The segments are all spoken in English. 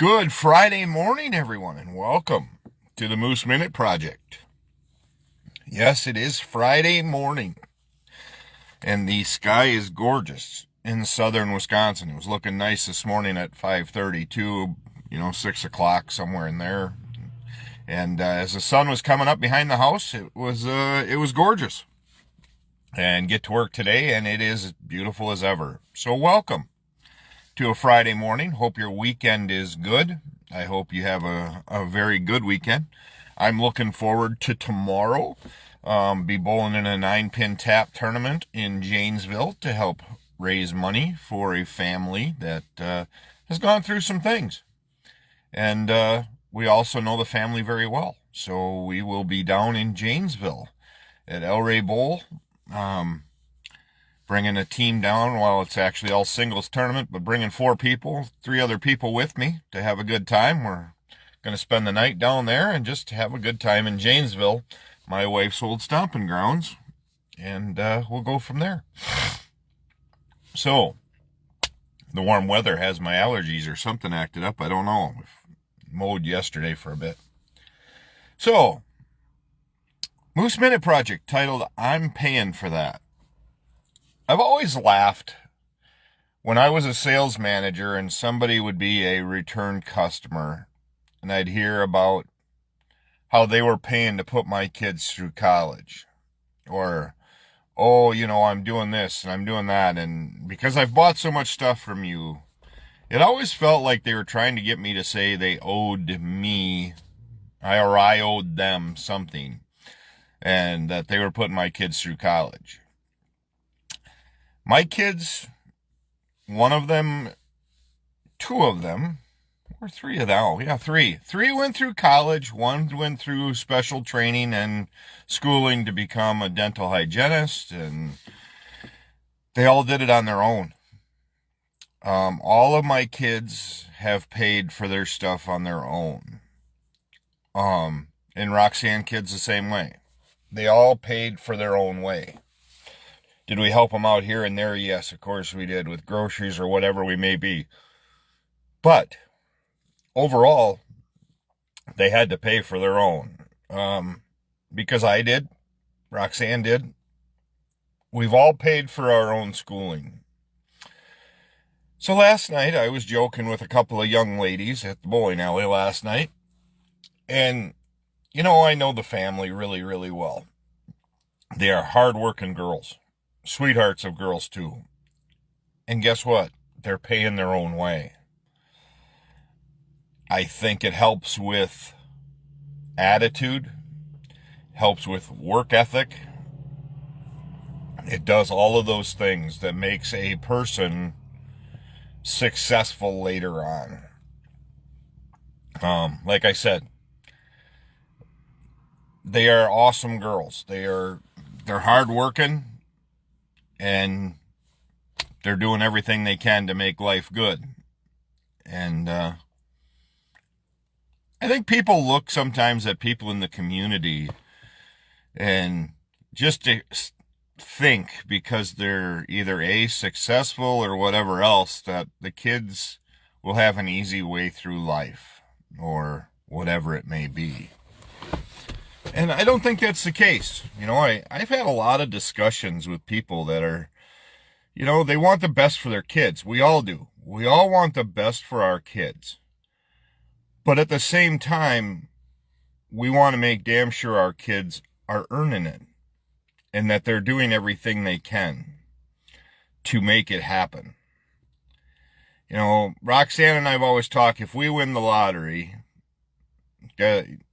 Good Friday morning, everyone, and welcome to the Moose Minute Project. Yes, it is Friday morning, and the sky is gorgeous in southern Wisconsin. It was looking nice this morning at 5:32, 6 o'clock, somewhere in there. And as the sun was coming up behind the house, it was gorgeous. And get to work today, and it is as beautiful as ever. So welcome to a Friday morning. Hope your weekend is good. I hope you have a very good weekend. I'm looking forward to tomorrow. Be bowling in a 9-pin tap tournament in Janesville to help raise money for a family that has gone through some things. And we also know the family very well. So we will be down in Janesville at El Rey Bowl. Bringing a team down. Well, it's actually all singles tournament, but bringing 4 people, 3 other people with me to have a good time. We're going to spend the night down there and just have a good time in Janesville, my wife's old stomping grounds, and we'll go from there. So, the warm weather has my allergies or something acted up. I don't know. Mowed yesterday for a bit. So, Moose Minute Project titled, I'm Paying for That. I've always laughed when I was a sales manager and somebody would be a return customer and I'd hear about how they were paying to put my kids through college. Or, I'm doing this and I'm doing that. And because I've bought so much stuff from you, it always felt like they were trying to get me to say they owed me or I owed them something and that they were putting my kids through college. My kids, one of them, 2 of them, or 3 of them, yeah, 3. 3 went through college, 1 went through special training and schooling to become a dental hygienist, and they all did it on their own. All of my kids have paid for their stuff on their own. And Roxanne kids the same way. They all paid for their own way. Did we help them out here and there? Yes, of course we did, with groceries or whatever we may be. But overall, they had to pay for their own. Because I did, Roxanne did. We've all paid for our own schooling. So last night, I was joking with a couple of young ladies at the bowling alley last night. And, I know the family really, really well. They are hardworking girls. Sweethearts of girls, too. And guess what? They're paying their own way. I think it helps with attitude, helps with work ethic. It does all of those things that makes a person successful later on. Like I said, they are awesome girls. They're hardworking. And they're doing everything they can to make life good. And I think people look sometimes at people in the community and just to think because they're either successful or whatever else that the kids will have an easy way through life or whatever it may be. And I don't think that's the case. I've had a lot of discussions with people that are, they want the best for their kids. We all do. We all want the best for our kids. But at the same time, we want to make damn sure our kids are earning it and that they're doing everything they can to make it happen. Roxanne and I have always talked, if we win the lottery,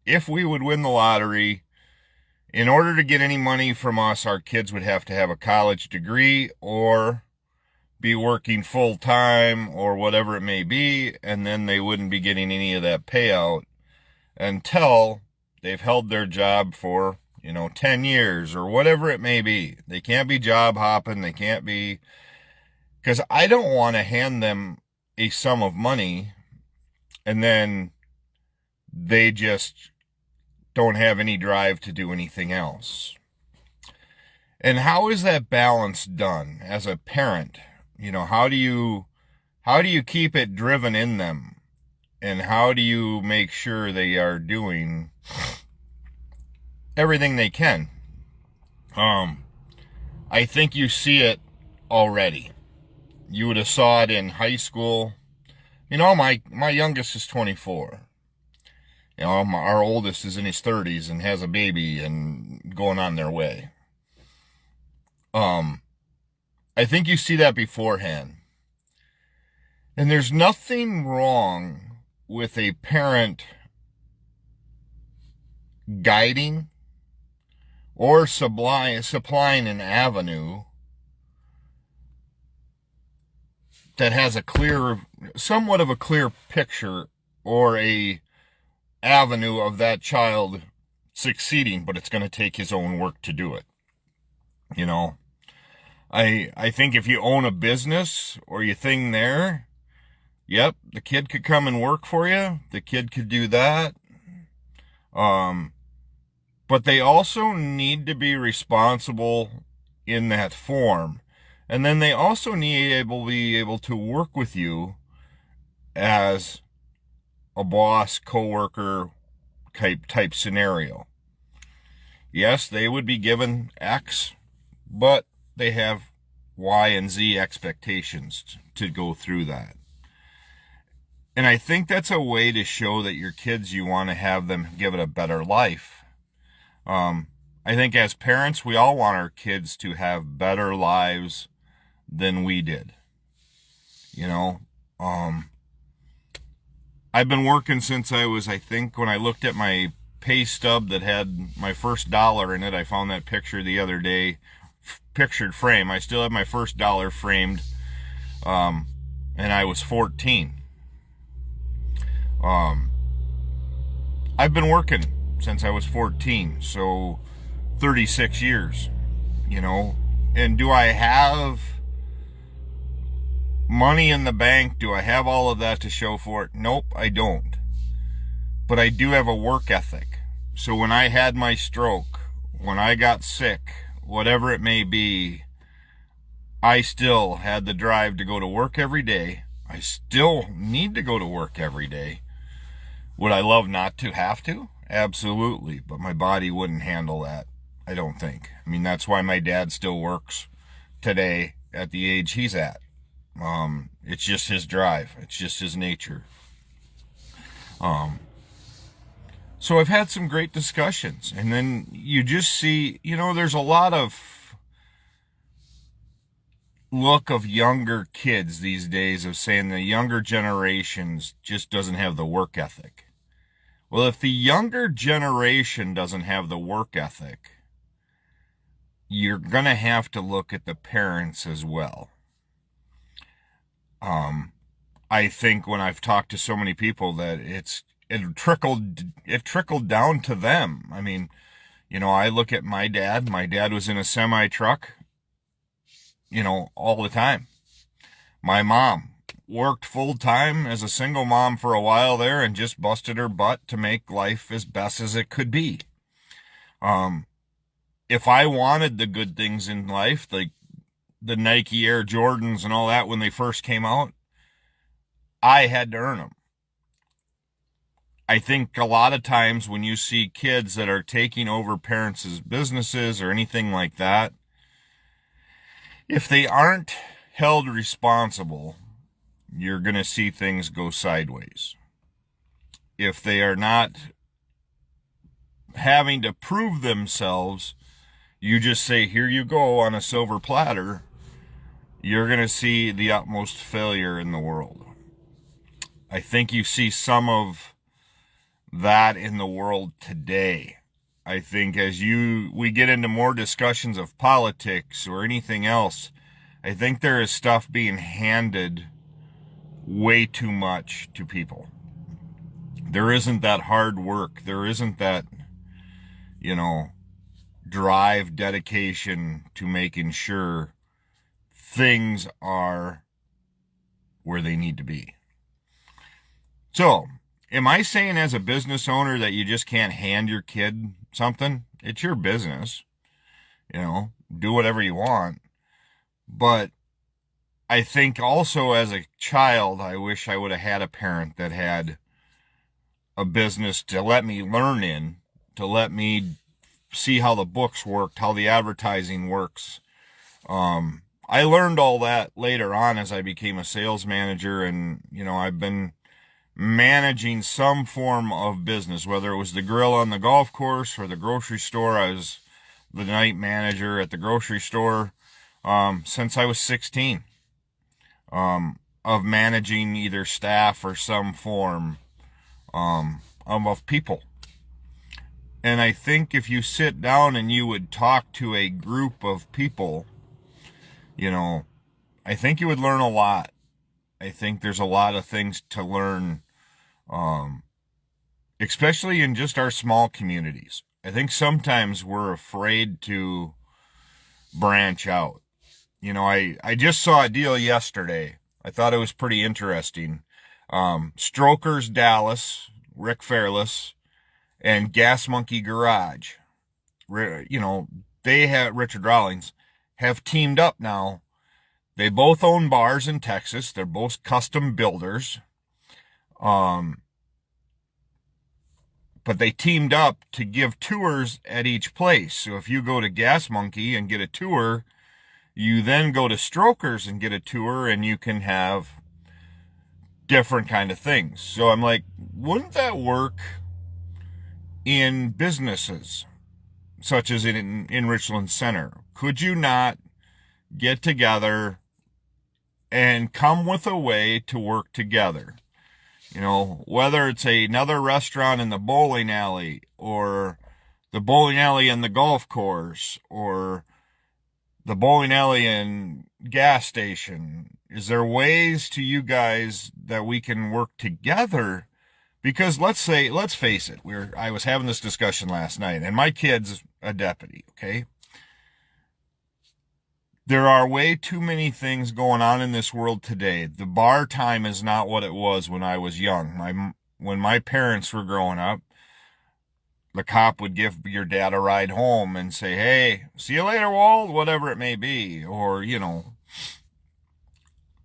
if we would win the lottery, in order to get any money from us, our kids would have to have a college degree or be working full time or whatever it may be, and then they wouldn't be getting any of that payout until they've held their job for, 10 years or whatever it may be. They can't be job hopping. They can't be, because I don't want to hand them a sum of money and then they just don't have any drive to do anything else. And how is that balance done as a parent? How do you keep it driven in them And how do you make sure they are doing everything they can? I think you see it already. You would have saw it in high school. My youngest is 24. Our oldest is in his 30s and has a baby and going on their way. I think you see that beforehand. And there's nothing wrong with a parent guiding or supplying an avenue that has somewhat of a clear picture or a avenue of that child succeeding, but it's going to take his own work to do it. I think if you own a business or you thing there, yep, the kid could come and work for you. The kid could do that. But they also need to be responsible in that form. And then they also need to be able to work with you as a boss, coworker type scenario. Yes, they would be given X, but they have Y and Z expectations to go through that. And I think that's a way to show that your kids, you want to have them give it a better life. I think as parents, we all want our kids to have better lives than we did. I've been working since I think when I looked at my pay stub that had my first dollar in it, I found that picture the other day, pictured frame. I still have my first dollar framed, and I was 14. I've been working since I was 14, so 36 years, and do I have money in the bank? Do I have all of that to show for it? Nope, I don't. But I do have a work ethic. So when I had my stroke, when I got sick, whatever it may be, I still had the drive to go to work every day. I still need to go to work every day. Would I love not to have to? Absolutely. But my body wouldn't handle that, I don't think. That's why my dad still works today at the age he's at. It's just his drive. It's just his nature. So I've had some great discussions, and then you just see, there's a lot of look of younger kids these days of saying the younger generations just doesn't have the work ethic. Well, if the younger generation doesn't have the work ethic, you're going to have to look at the parents as well. I think when I've talked to so many people that it trickled down to them. I look at my dad. My dad was in a semi truck, all the time. My mom worked full time as a single mom for a while there and just busted her butt to make life as best as it could be. If I wanted the good things in life, like the Nike Air Jordans and all that when they first came out, I had to earn them. I think a lot of times when you see kids that are taking over parents' businesses or anything like that, if they aren't held responsible, you're going to see things go sideways. If they are not having to prove themselves, you just say, here you go on a silver platter, you're going to see the utmost failure in the world. I think you see some of that in the world today. I think as we get into more discussions of politics or anything else, I think there is stuff being handed way too much to people. There isn't that hard work. There isn't that, drive, dedication to making sure things are where they need to be. So, am I saying as a business owner that you just can't hand your kid something? It's your business. Do whatever you want. But I think also as a child, I wish I would have had a parent that had a business to let me learn in, to let me see how the books worked, how the advertising works. I learned all that later on as I became a sales manager, and I've been managing some form of business, whether it was the grill on the golf course or the grocery store. I was the night manager at the grocery store since I was 16, of managing either staff or some form of people. And I think if you sit down and you would talk to a group of people, I think you would learn a lot. I think there's a lot of things to learn, especially in just our small communities. I think sometimes we're afraid to branch out. I just saw a deal yesterday. I thought it was pretty interesting. Strokers Dallas, Rick Fairless, and Gas Monkey Garage, they have, Richard Rawlings, have teamed up now. They both own bars in Texas. They're both custom builders. But they teamed up to give tours at each place. So if you go to Gas Monkey and get a tour, you then go to Strokers and get a tour, and you can have different kind of things. So I'm like, wouldn't that work in businesses such as in Richland Center? Could you not get together and come with a way to work together? Whether it's another restaurant in the bowling alley, or the bowling alley and the golf course, or the bowling alley and gas station. Is there ways to you guys that we can work together? Because let's face it, I was having this discussion last night, and my kid's a deputy, okay? There are way too many things going on in this world today. The bar time is not what it was when I was young. When my parents were growing up, the cop would give your dad a ride home and say, hey, see you later, Wald, whatever it may be. Or,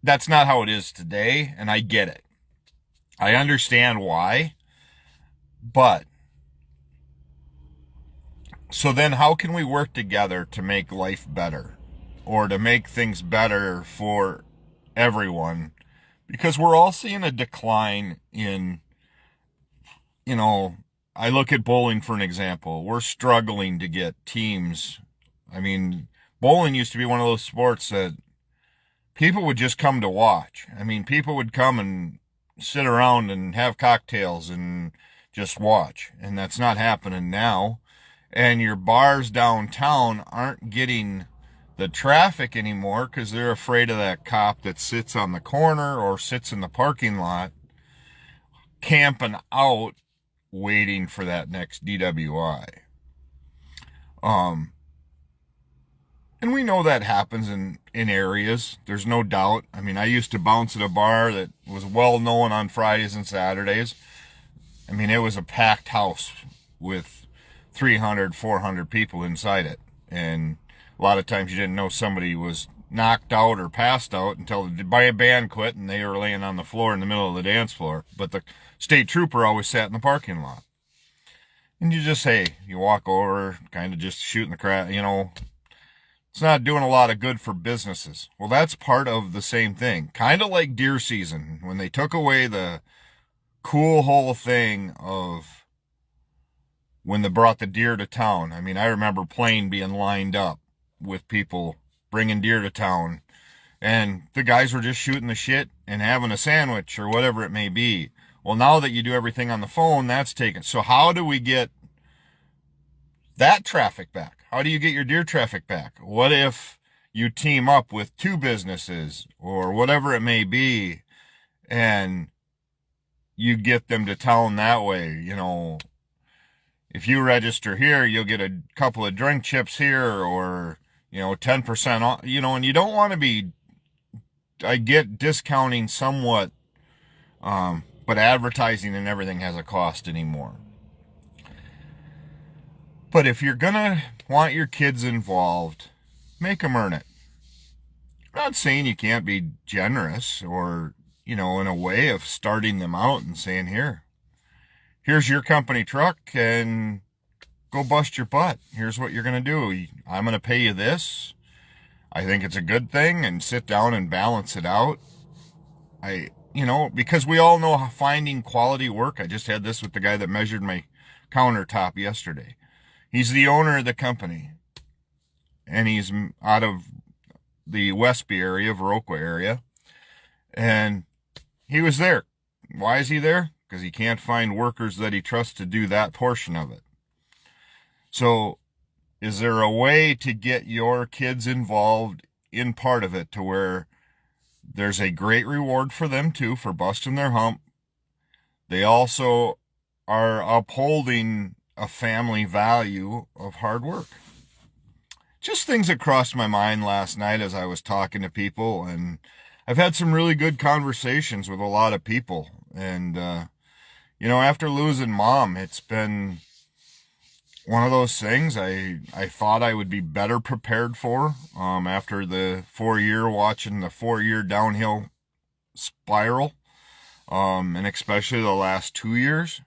that's not how it is today, and I get it. I understand why, but so then how can we work together to make life better, or to make things better for everyone? Because we're all seeing a decline in, I look at bowling for an example. We're struggling to get teams. I mean, bowling used to be one of those sports that people would just come to watch. I mean, people would come and sit around and have cocktails and just watch. And that's not happening now. And your bars downtown aren't getting the traffic anymore because they're afraid of that cop that sits on the corner or sits in the parking lot camping out waiting for that next DWI. And we know that happens in areas. There's no doubt. I mean, I used to bounce at a bar that was well known on Fridays and Saturdays. I mean, it was a packed house with 300, 400 people inside it. And a lot of times you didn't know somebody was knocked out or passed out until the band quit and they were laying on the floor in the middle of the dance floor. But the state trooper always sat in the parking lot. And you just, you walk over, kind of just shooting the crap, It's not doing a lot of good for businesses. Well, that's part of the same thing. Kind of like deer season, when they took away the cool whole thing of when they brought the deer to town. I mean, I remember Plain being lined up with people bringing deer to town, and the guys were just shooting the shit and having a sandwich or whatever it may be. Well, now that you do everything on the phone, that's taken. So how do we get that traffic back? How do you get your deer traffic back? What if you team up with two businesses or whatever it may be, and you get them to town that way? If you register here, you'll get a couple of drink chips here, or 10% off, and you don't want to be, I get discounting somewhat, but advertising and everything has a cost anymore. But if you're going to want your kids involved, make them earn it. I'm not saying you can't be generous or, in a way of starting them out and saying, here, here's your company truck and go bust your butt. Here's what you're going to do. I'm going to pay you this. I think it's a good thing, and sit down and balance it out. Because we all know how finding quality work. I just had this with the guy that measured my countertop yesterday. He's the owner of the company, and he's out of the Westby area, Viroqua area, and he was there. Why is he there? Because he can't find workers that he trusts to do that portion of it. So, is there a way to get your kids involved in part of it to where there's a great reward for them too for busting their hump? They also are upholding a family value of hard work. Just things that crossed my mind last night as I was talking to people, and I've had some really good conversations with a lot of people. And, after losing Mom, it's been one of those things I thought I would be better prepared for after the 4 year, watching the 4 year downhill spiral, and especially the last 2 years.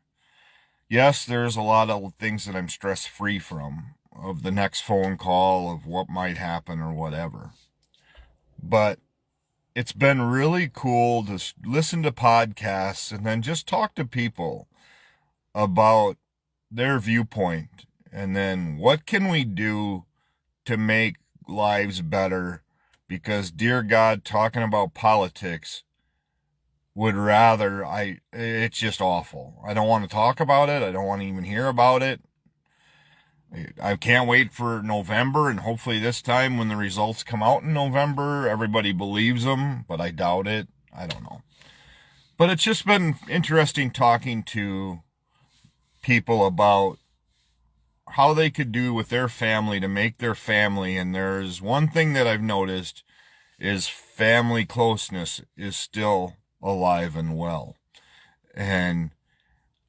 Yes, there's a lot of things that I'm stress-free from, of the next phone call, of what might happen or whatever. But it's been really cool to listen to podcasts and then just talk to people about their viewpoint, and then what can we do to make lives better? Because, dear God, talking about politics it's just awful. I don't want to talk about it. I don't want to even hear about it. I can't wait for November, and hopefully this time when the results come out in November, everybody believes them, but I doubt it. I don't know. But it's just been interesting talking to people about how they could do with their family to make their family. And there's one thing that I've noticed is family closeness is still alive and well. And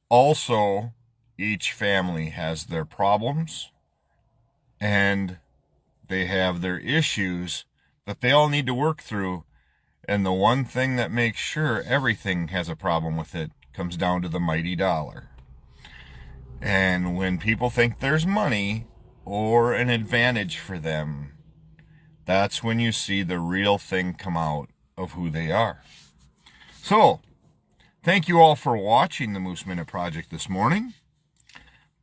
also, each family has their problems and they have their issues that they all need to work through. And the one thing that makes sure everything has a problem with it comes down to the mighty dollar. And when people think there's money or an advantage for them, that's when you see the real thing come out of who they are. So, thank you all for watching the Moose Minute Project this morning.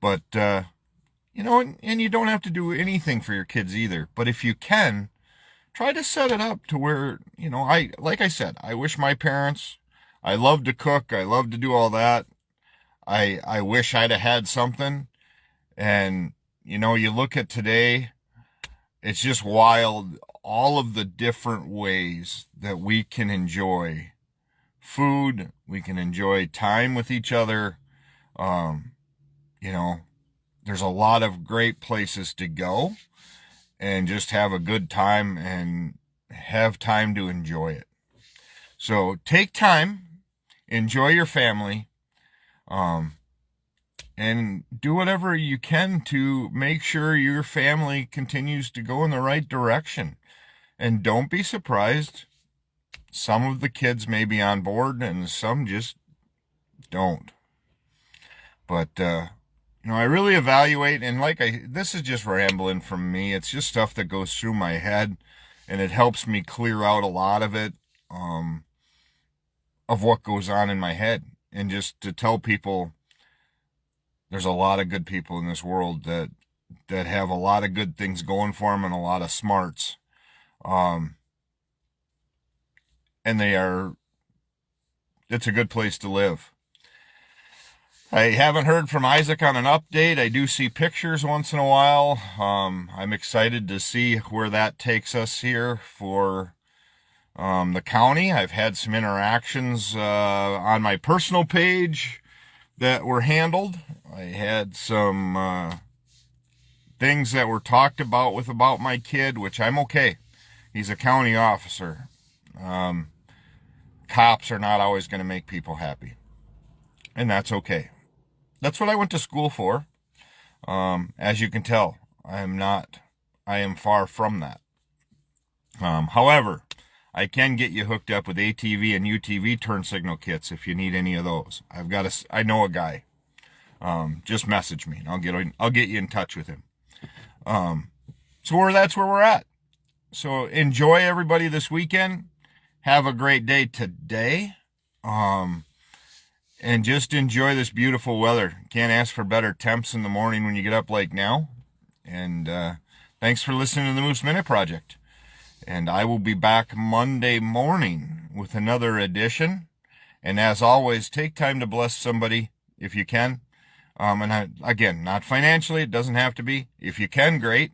But, and you don't have to do anything for your kids either. But if you can, try to set it up to where, like I said, I wish my parents, I love to cook, I love to do all that. I wish I'd have had something. And, you look at today, it's just wild, all of the different ways that we can enjoy food, we can enjoy time with each other. There's a lot of great places to go and just have a good time and have time to enjoy it. So take time, enjoy your family, and do whatever you can to make sure your family continues to go in the right direction. And don't be surprised. Some of the kids may be on board and some just don't. But, I really evaluate, and this is just rambling from me. It's just stuff that goes through my head, and it helps me clear out a lot of it, of what goes on in my head. And just to tell people, there's a lot of good people in this world that have a lot of good things going for them and a lot of smarts. And it's a good place to live. I haven't heard from Isaac on an update. I do see pictures once in a while. I'm excited to see where that takes us here for the county. I've had some interactions on my personal page that were handled. I had some things that were talked about my kid, which I'm okay. He's a county officer. Cops are not always going to make people happy, and that's okay. That's what I went to school for. As you can tell, I am far from that. However, I can get you hooked up with ATV and UTV turn signal kits if you need any of those. I know a guy. just message me and I'll get you in touch with him. So that's where we're at. So enjoy everybody this weekend. Have a great day today. And just enjoy this beautiful weather. Can't ask for better temps in the morning when you get up like now. And thanks for listening to the Moose Minute Project. And I will be back Monday morning with another edition. And as always, take time to bless somebody if you can. Again, not financially, it doesn't have to be. If you can, great.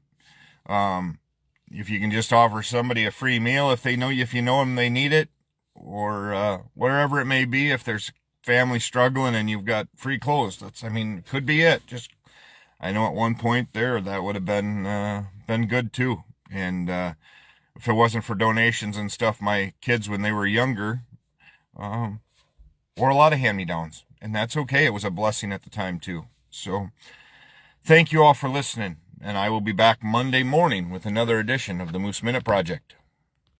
If you can just offer somebody a free meal if you know them, they need it, or wherever it may be. If there's family struggling and you've got free clothes, could be it. I know at one point there that would have been good too. And if it wasn't for donations and stuff, my kids when they were younger wore a lot of hand-me-downs, and that's okay. It was a blessing at the time too. So thank you all for listening, and I will be back Monday morning with another edition of the Moose Minute Project.